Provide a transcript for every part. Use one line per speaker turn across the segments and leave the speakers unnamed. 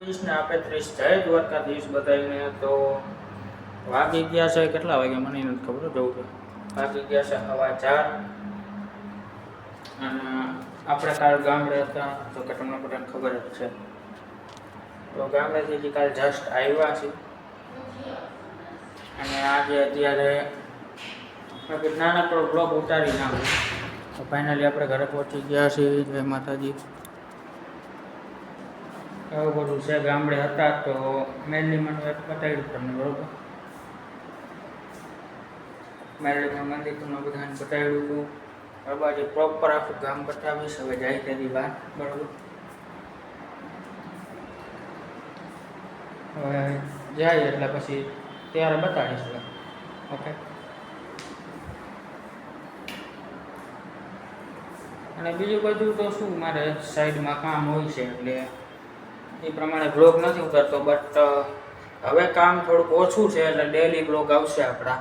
ને આપણે 30 જય દ્વારકાધીશ બધાને. તો વાગી ગયા છે કેટલા વાગ્યા મને નથી ખબર, જોઉં તો વાગી ગયા છે 4:15. અને આપણે કાલ ગામડે હતા તો કે તમને બધાને ખબર જ છે. તો ગામડેથી કાલ જસ્ટ આવ્યા છે અને આજે અત્યારે નાનકડો બ્લોગ ઉતારી નાખું. તો ફાઇનલી આપણે ઘરે પહોંચી ગયા છીએ. જય માતાજી. એવું બધું છે. ગામડે હતા તો મેરલીમાં એક બતાવ્યું તમને, બરોબર. મેરલીમાં મંદિર તમને બધાને બતાવ્યું હતું. બરાબર, જે પ્રોપર આખું ગામ બતાવીશ. હવે જાય તેની વાત, બરાબર. હવે જાય એટલે પછી ત્યારે બતાડીશું. ઓકે. અને બીજું બધું તો શું, મારે સાઈડમાં કામ હોય છે એટલે એ પ્રમાણે બ્લોગ નથી ઉતારતો. બટ હવે કામ થોડુંક ઓછું છે એટલે ડેલી બ્લોગ આવશે આપણા.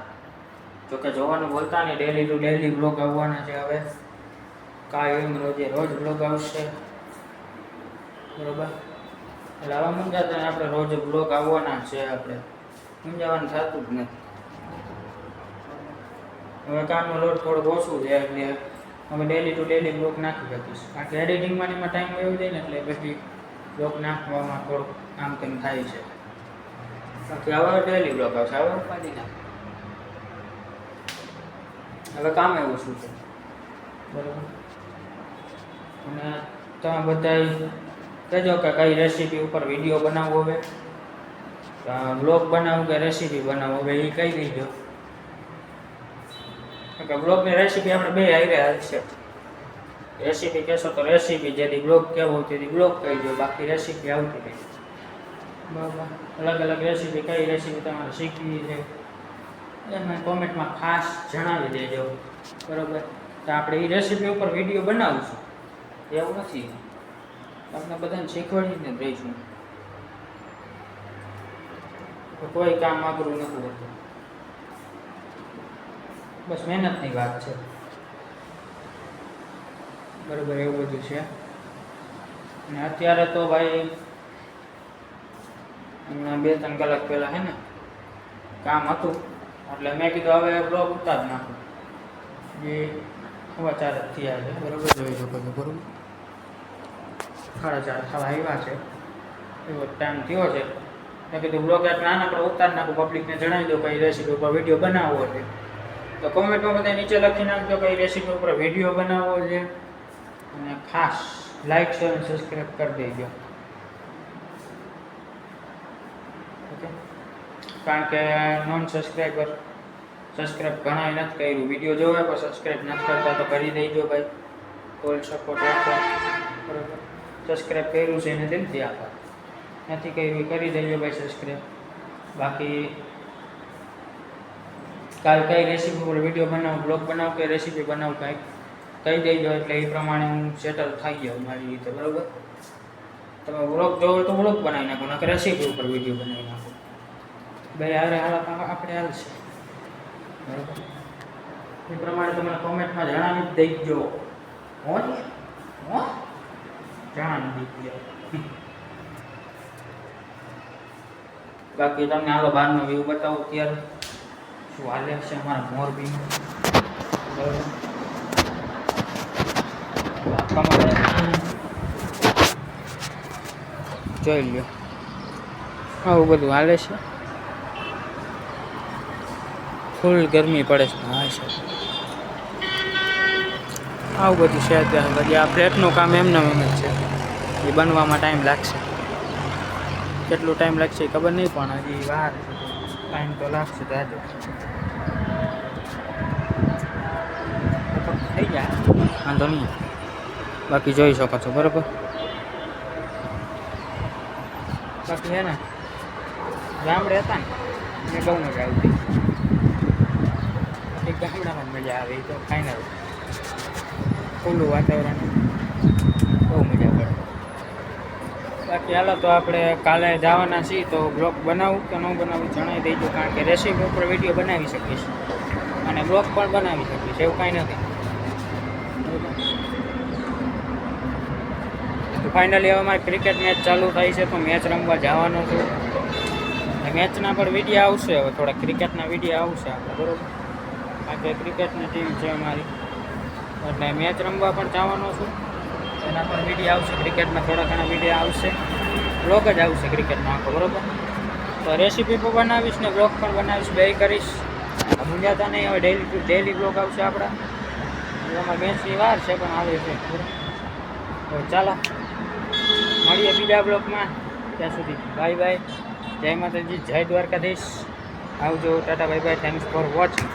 જોકે જોવાનું બોલતા નહીં, ડેલી ટુ ડેલી બ્લોગ આવવાના છે હવે. કાયમ રોજ બ્લોગ આવશે, બરોબર. એટલે હવે મૂંઝાતા આપણે રોજ બ્લોગ આવવાના છે. આપણે મૂંઝાવાનું થતું જ નથી. હવે કામનો લોડ થોડોક ઓછું છે એટલે હવે ડેલી ટુ ડેલી બ્લોગ નાખી શકીશ. કારણ કે એડિટિંગમાં એમાં ટાઈમ વયો જાય ને એટલે પછી બ્લોગ નાખવામાં થોડુંક આમ તેમ થાય છે. બાકી હવે ડેલી બ્લોગ આવશે. હવે ઉપાડી નાખ, હવે કામ એવું શું છે, બરાબર. અને તમે બધા કહેજો કે કઈ રેસીપી ઉપર વિડીયો બનાવવો હવે, બ્લોગ બનાવવું કે રેસીપી બનાવવો હવે, એ કહી દેજો. કે બ્લોગની રેસીપી આપણે બે હારે હાલશે. રેસીપી કહેશો તો રેસીપી, જેથી બ્લોગ કહેવો તેથી બ્લોગ કહી દો, બાકી રેસીપી આવતી રહી, બરાબર. અલગ અલગ રેસીપી, કઈ રેસીપી તમારે શીખવી છે એમાં કોમેન્ટમાં ખાસ જણાવી દેજો, બરાબર. તો આપણે એ રેસીપી ઉપર વિડીયો બનાવીશું, એવું નથી. તમને બધાને શીખવાડીને રહીશું. કોઈ કામ અઘરું નથી હોતું, બસ મહેનતની વાત છે, બરાબર. એવું બધું છે. અને અત્યારે તો ભાઈ 2-3 કલાક પહેલાં હે ને કામ હતું એટલે મેં કીધું હવે બ્લોગ ઉતાર નાખું. જે 4:15 થયા છે, બરાબર. જોઈ શકો છો, બરાબર. 4:30 થવા આવ્યા છે, એવો ટાઈમ થયો છે. મેં કીધું બ્લોગ એક નાનકડો ઉતાર નાખું, પબ્લિકને જણાવી દો કઈ રેસીપી ઉપર વિડીયો બનાવવો છે. તો કોમેન્ટમાં બધા નીચે લખી નાખજો કઈ રેસીપી ઉપર વિડીયો બનાવવો છે. અને ખાસ લાઈક શેર અને સબસ્ક્રાઈબ કરી દેજો, ઓકે. કારણ કે નોન સબસ્ક્રાઈબર સબસ્ક્રાઈબ ઘણા નથી કર્યું. વિડીયો જોવે પણ સબસ્ક્રાઈબ નથી કરતા, તો કરી દેજો ભાઈ. ફૂલ સપોર્ટ રાખો, બરાબર. સબસ્ક્રાઈબ કર્યું છે એને દિલથી આભાર, નથી કર્યું કરી દેજો ભાઈ સબસ્ક્રાઈબ. બાકી કાલ કઈ રેસીપી ઉપર વિડીયો બનાવું, બ્લોગ બનાવું કે રેસીપી બનાવું, કાંઈક કહી દેજો એટલે એ પ્રમાણે હું સેટલ થઈ જાઉં મારી રીતે, બરાબર. તમે બ્લોગ જોવો તો બ્લોગ બનાવી નાખો, નકર રેસીપી ઉપર વિડીયો બનાવી નાખો. ભાઈ હારે આપણે હાલશે, બરાબર. એ પ્રમાણે તમે કોમેન્ટમાં જણાવી જ દેજો. જણાવી દેજો. બાકી તમને હાલો બહારનો વ્યૂ બતાવો ત્યારે શું હાલે છે અમારા મોરબીમાં, બરાબર. જોઈ લ્યો, આવું બધું હાલે છે. ફૂલ ગરમી પડે છે, હા છે. આવું બધું છે અત્યારે. પછી આ ફ્લેટનું કામ એમને એમ જ છે, એ બનવામાં ટાઈમ લાગશે. કેટલું ટાઈમ લાગશે એ ખબર નહીં, પણ હજી વાર ટાઈમ તો લાગશે. તો આજે થઈ જાય, વાંધો નહીં. બાકી જોઈ શકો છો, બરાબર. બાકી છે ને ગામડે હતા ને એ બહુ મજા આવતી. ગામડામાં મજા આવે તો ફાઇનલ, ખુલ્લું વાતાવરણ, બહુ મજા પડે. બાકી હાલો તો આપણે કાલે જવાના છીએ, તો બ્લોગ બનાવું કે ન બનાવું જણાવી દેજો. કારણ કે રેસીપી ઉપર વિડીયો બનાવી શકીશ અને બ્લોગ પણ બનાવી શકીશ, એવું કાંઈ નથી. ફાઇનલી હવે અમારી ક્રિકેટ મેચ ચાલુ થાય છે તો મેચ રમવા જવાનો છું. મેચના પણ વિડીયો આવશે, હવે થોડા ક્રિકેટના વિડીયો આવશે આપણે, બરાબર. આજે ક્રિકેટની ટીમ છે અમારી એટલે મેચ રમવા પણ જવાનો છું, એના પણ વિડીયો આવશે. ક્રિકેટમાં થોડા ઘણા વિડીયો આવશે, બ્લોગ જ આવશે ક્રિકેટનો આખો, બરાબર. તો રેસીપી પણ બનાવીશ ને બ્લોગ પણ બનાવીશ, બે કરીશ. ભૂંજાતા નહીં, હવે ડેલી બ્લોગ આવશે આપણા. એમાં મેચની વાર છે પણ આવે છે, તો ચાલો મળીએ બીજા બ્લોગમાં. ત્યાં સુધી બાય બાય, જય માતાજી, જય દ્વારકાધીશ. આવજો, Tata, bye bye, thanks for watching.